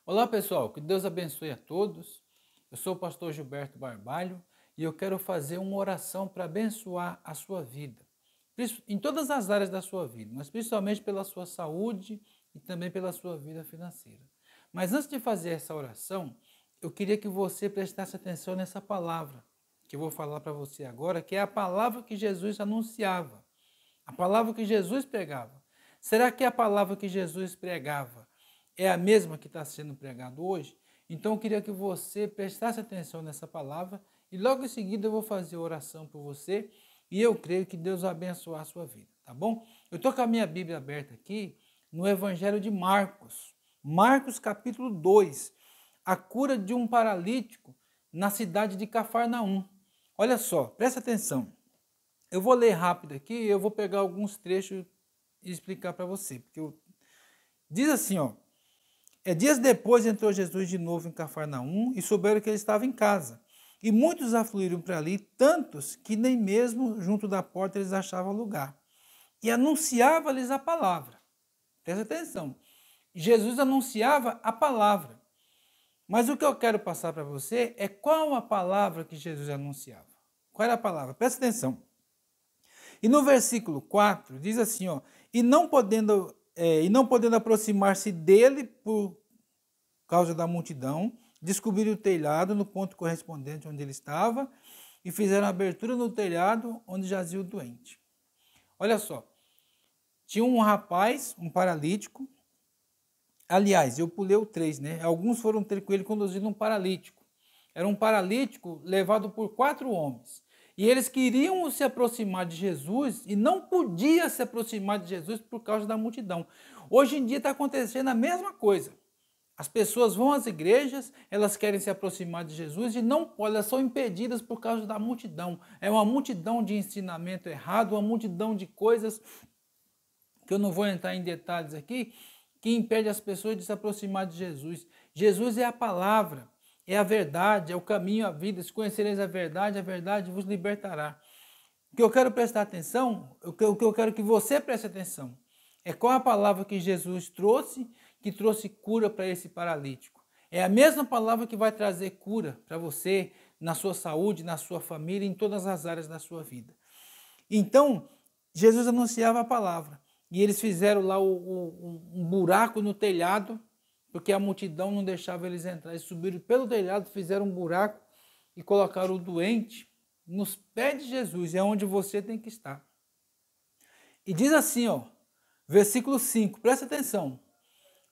Olá pessoal, que Deus abençoe a todos. Eu sou o pastor Gilberto Barbalho e eu quero fazer uma oração para abençoar a sua vida, em todas as áreas da sua vida, mas principalmente pela sua saúde e também pela sua vida financeira. Mas antes de fazer essa oração, eu queria que você prestasse atenção nessa palavra que eu vou falar para você agora, que é a palavra que Jesus anunciava, a palavra que Jesus pregava. Será que a palavra que Jesus pregava é a mesma que está sendo pregada hoje? Então eu queria que você prestasse atenção nessa palavra e logo em seguida eu vou fazer oração por você e eu creio que Deus vai abençoar a sua vida, tá bom? Eu estou com a minha Bíblia aberta aqui no Evangelho de Marcos, Marcos capítulo 2, a cura de um paralítico na cidade de Cafarnaum. Olha só, presta atenção. Eu vou ler rápido aqui, eu vou pegar alguns trechos e explicar para você, diz assim, ó: dias depois entrou Jesus de novo em Cafarnaum e souberam que ele estava em casa. E muitos afluíram para ali, tantos que nem mesmo junto da porta eles achavam lugar. E anunciava-lhes a palavra. Presta atenção. Jesus anunciava a palavra. Mas o que eu quero passar para você é qual a palavra que Jesus anunciava. Qual era a palavra? Presta atenção. E no versículo 4 diz assim, ó: e não podendo aproximar-se dele por causa da multidão, descobriram o telhado no ponto correspondente onde ele estava e fizeram abertura no telhado onde jazia o doente. Olha só, tinha um rapaz, um paralítico. Aliás, eu pulei o 3, né? Alguns foram ter com ele conduzido um paralítico. Era um paralítico levado por 4 homens. E eles queriam se aproximar de Jesus e não podia se aproximar de Jesus por causa da multidão. Hoje em dia está acontecendo a mesma coisa. As pessoas vão às igrejas, elas querem se aproximar de Jesus e não podem, elas são impedidas por causa da multidão. É uma multidão de ensinamento errado, uma multidão de coisas que eu não vou entrar em detalhes aqui, que impede as pessoas de se aproximar de Jesus. Jesus é a palavra, é a verdade, é o caminho, a vida. Se conhecereis a verdade vos libertará. O que eu quero prestar atenção, o que eu quero que você preste atenção, é qual a palavra que Jesus trouxe, que trouxe cura para esse paralítico. É a mesma palavra que vai trazer cura para você, na sua saúde, na sua família, em todas as áreas da sua vida. Então, Jesus anunciava a palavra. E eles fizeram lá um buraco no telhado, porque a multidão não deixava eles entrar. Eles subiram pelo telhado, fizeram um buraco e colocaram o doente nos pés de Jesus. É onde você tem que estar. E diz assim, ó, versículo 5, presta atenção.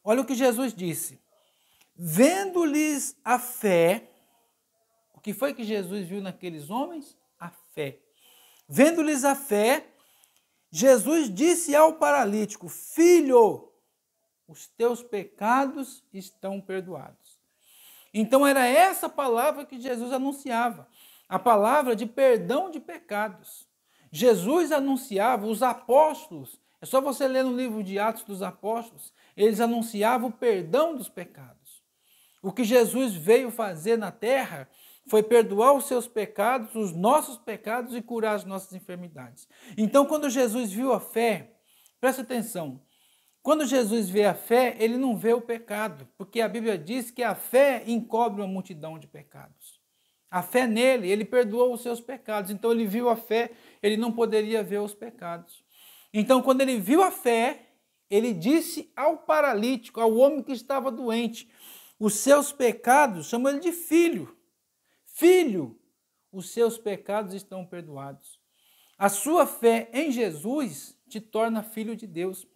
Olha o que Jesus disse. Vendo-lhes a fé, o que foi que Jesus viu naqueles homens? A fé. Vendo-lhes a fé, Jesus disse ao paralítico: filho, os teus pecados estão perdoados. Então era essa palavra que Jesus anunciava, a palavra de perdão de pecados. Jesus anunciava, os apóstolos, é só você ler no livro de Atos dos Apóstolos, eles anunciavam o perdão dos pecados. O que Jesus veio fazer na terra foi perdoar os seus pecados, os nossos pecados e curar as nossas enfermidades. Então, quando Jesus viu a fé, presta atenção, quando Jesus vê a fé, ele não vê o pecado, porque a Bíblia diz que a fé encobre uma multidão de pecados. A fé nele, ele perdoou os seus pecados, então ele viu a fé, ele não poderia ver os pecados. Então, quando ele viu a fé, ele disse ao paralítico, ao homem que estava doente, os seus pecados, chamou ele de filho. Filho, os seus pecados estão perdoados. A sua fé em Jesus te torna filho de Deus.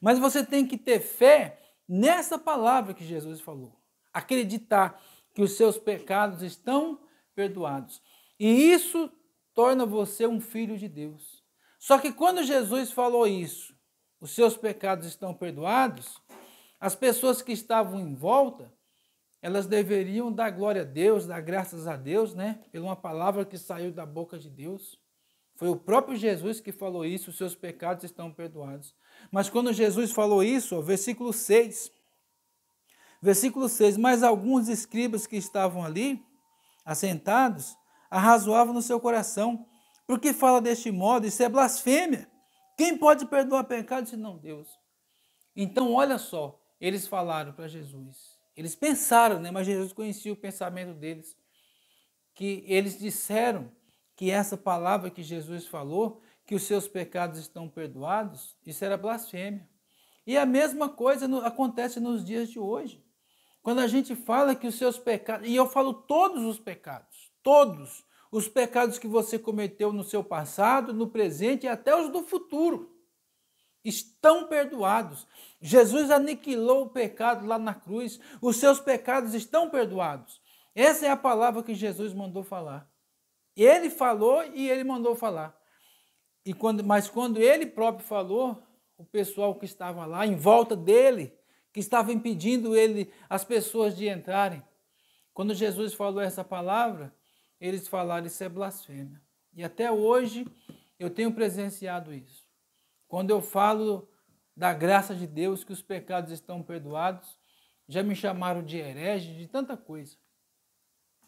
Mas você tem que ter fé nessa palavra que Jesus falou. Acreditar que os seus pecados estão perdoados. E isso torna você um filho de Deus. Só que quando Jesus falou isso, os seus pecados estão perdoados, as pessoas que estavam em volta, elas deveriam dar glória a Deus, dar graças a Deus, né? Pela uma palavra que saiu da boca de Deus. Foi o próprio Jesus que falou isso, os seus pecados estão perdoados. Mas quando Jesus falou isso, versículo 6, mas alguns escribas que estavam ali, assentados, arrazoavam no seu coração, porque fala deste modo, isso é blasfêmia. Quem pode perdoar pecado senão Deus? Então, olha só, eles falaram para Jesus. Eles pensaram, né? Mas Jesus conhecia o pensamento deles. Que eles disseram que essa palavra que Jesus falou, que os seus pecados estão perdoados, isso era blasfêmia. E a mesma coisa acontece nos dias de hoje. Quando a gente fala que os seus pecados, e eu falo todos os pecados que você cometeu no seu passado, no presente e até os do futuro, estão perdoados. Jesus aniquilou o pecado lá na cruz, os seus pecados estão perdoados. Essa é a palavra que Jesus mandou falar. Ele falou e ele mandou falar. Mas quando ele próprio falou, o pessoal que estava lá em volta dele, que estava impedindo as pessoas de entrarem, quando Jesus falou essa palavra, eles falaram: isso é blasfêmia. E até hoje eu tenho presenciado isso. Quando eu falo da graça de Deus, que os pecados estão perdoados, já me chamaram de herege, de tanta coisa.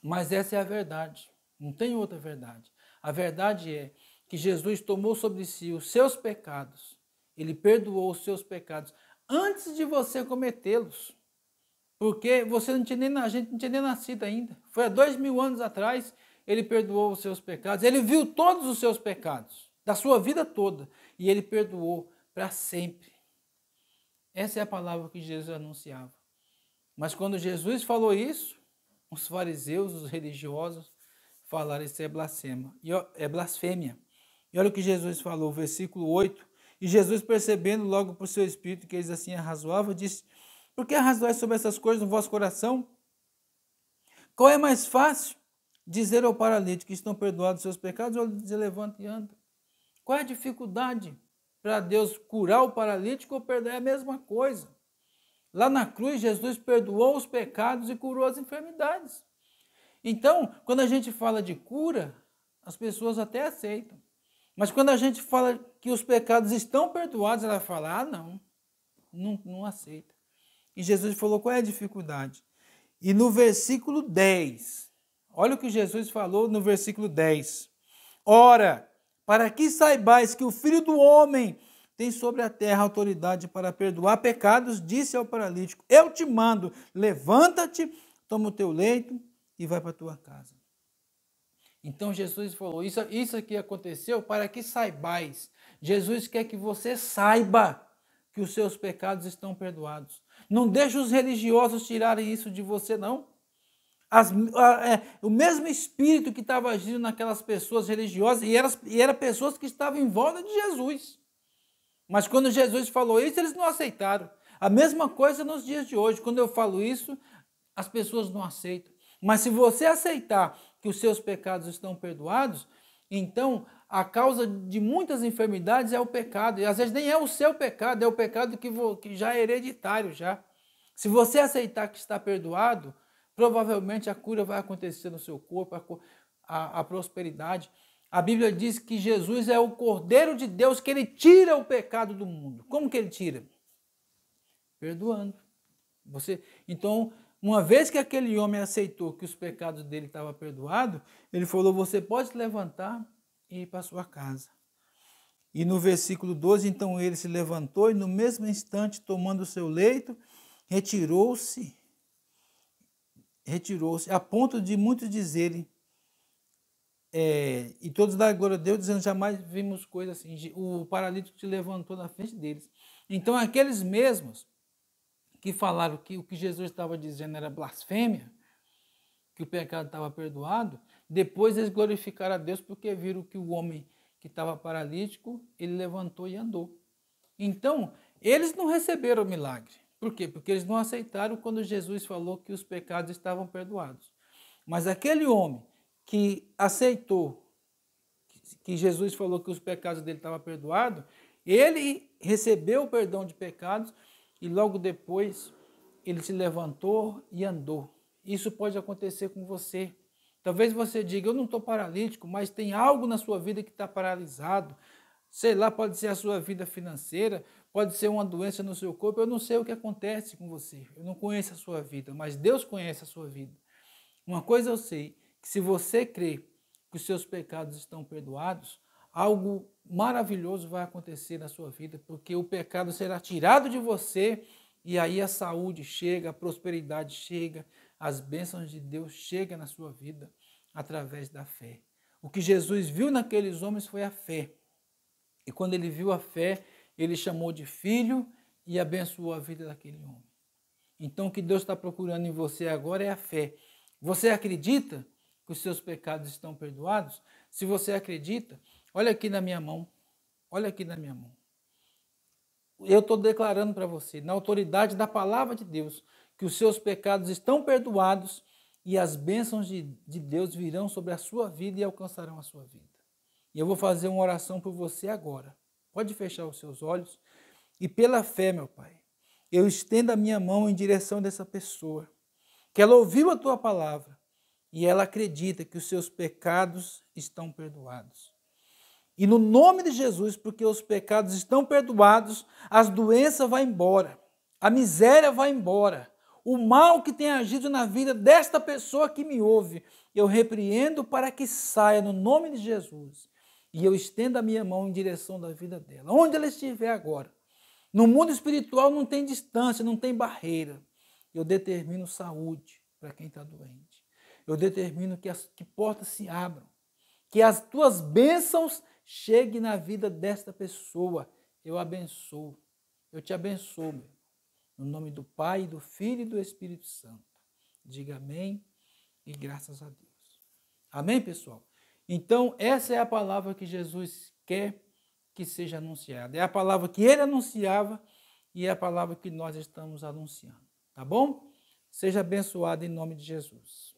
Mas essa é a verdade, não tem outra verdade. A verdade é que Jesus tomou sobre si os seus pecados, ele perdoou os seus pecados antes de você cometê-los. Porque a gente não tinha nem nascido ainda. Foi há 2000 anos atrás, ele perdoou os seus pecados. Ele viu todos os seus pecados, da sua vida toda, e ele perdoou para sempre. Essa é a palavra que Jesus anunciava. Mas quando Jesus falou isso, os fariseus, os religiosos, falaram: isso é blasfêmia. E olha o que Jesus falou, versículo 8. E Jesus, percebendo logo por seu espírito que eles assim arrazoavam, disse: por que arrazoais sobre essas coisas no vosso coração? Qual é mais fácil? Dizer ao paralítico que estão perdoados os seus pecados, ou dizer: levanta e anda? Qual é a dificuldade para Deus curar o paralítico ou perdoar? É a mesma coisa. Lá na cruz, Jesus perdoou os pecados e curou as enfermidades. Então, quando a gente fala de cura, as pessoas até aceitam. Mas quando a gente fala que os pecados estão perdoados, ela fala: ah, não aceita. E Jesus falou: qual é a dificuldade? E no versículo 10, olha o que Jesus falou no versículo 10. Ora, para que saibais que o Filho do Homem tem sobre a terra autoridade para perdoar pecados, disse ao paralítico: eu te mando, levanta-te, toma o teu leito e vai para a tua casa. Então Jesus falou: isso aqui aconteceu para que saibais. Jesus quer que você saiba que os seus pecados estão perdoados. Não deixe os religiosos tirarem isso de você, não. O mesmo espírito que estava agindo naquelas pessoas religiosas, e eram pessoas que estavam em volta de Jesus. Mas quando Jesus falou isso, eles não aceitaram. A mesma coisa nos dias de hoje. Quando eu falo isso, as pessoas não aceitam. Mas se você aceitar que os seus pecados estão perdoados, então a causa de muitas enfermidades é o pecado. E às vezes nem é o seu pecado, é o pecado que já é hereditário já. Se você aceitar que está perdoado, provavelmente a cura vai acontecer no seu corpo, a prosperidade. A Bíblia diz que Jesus é o Cordeiro de Deus, que ele tira o pecado do mundo. Como que ele tira? Perdoando. Então, uma vez que aquele homem aceitou que os pecados dele estavam perdoados, ele falou: você pode se levantar e ir para a sua casa. E no versículo 12, então ele se levantou e no mesmo instante, tomando o seu leito, retirou-se, a ponto de muitos dizerem, e todos darem glória a Deus, dizendo: jamais vimos coisa assim. O paralítico se levantou na frente deles. Então aqueles mesmos que falaram que o que Jesus estava dizendo era blasfêmia, que o pecado estava perdoado, depois eles glorificaram a Deus porque viram que o homem que estava paralítico, ele levantou e andou. Então, eles não receberam o milagre. Por quê? Porque eles não aceitaram quando Jesus falou que os pecados estavam perdoados. Mas aquele homem que aceitou que Jesus falou que os pecados dele estavam perdoados, ele recebeu o perdão de pecados e logo depois ele se levantou e andou. Isso pode acontecer com você. Talvez você diga: eu não estou paralítico, mas tem algo na sua vida que está paralisado. Sei lá, pode ser a sua vida financeira, pode ser uma doença no seu corpo. Eu não sei o que acontece com você. Eu não conheço a sua vida, mas Deus conhece a sua vida. Uma coisa eu sei, que se você crê que os seus pecados estão perdoados, algo maravilhoso vai acontecer na sua vida, porque o pecado será tirado de você E aí a saúde chega, a prosperidade chega, as bênçãos de Deus chegam na sua vida através da fé. O que Jesus viu naqueles homens foi a fé. E quando ele viu a fé, ele chamou de filho e abençoou a vida daquele homem. Então o que Deus está procurando em você agora é a fé. Você acredita que os seus pecados estão perdoados? Se você acredita, olha aqui na minha mão. Olha aqui na minha mão. Eu estou declarando para você, na autoridade da palavra de Deus, que os seus pecados estão perdoados e as bênçãos de Deus virão sobre a sua vida e alcançarão a sua vida. E eu vou fazer uma oração por você agora. Pode fechar os seus olhos. E pela fé, meu Pai, eu estendo a minha mão em direção dessa pessoa, que ela ouviu a tua palavra e ela acredita que os seus pecados estão perdoados. E no nome de Jesus, porque os pecados estão perdoados, as doenças vão embora, a miséria vai embora, o mal que tem agido na vida desta pessoa que me ouve, eu repreendo para que saia no nome de Jesus. E eu estendo a minha mão em direção da vida dela, onde ela estiver agora. No mundo espiritual não tem distância, não tem barreira. Eu determino saúde para quem está doente. Eu determino que portas se abram, que as tuas bênçãos cheguem na vida desta pessoa. Eu abençoo, eu te abençoo, meu. No nome do Pai, do Filho e do Espírito Santo. Diga amém e graças a Deus. Amém, pessoal? Então, essa é a palavra que Jesus quer que seja anunciada. É a palavra que ele anunciava e é a palavra que nós estamos anunciando. Tá bom? Seja abençoado em nome de Jesus.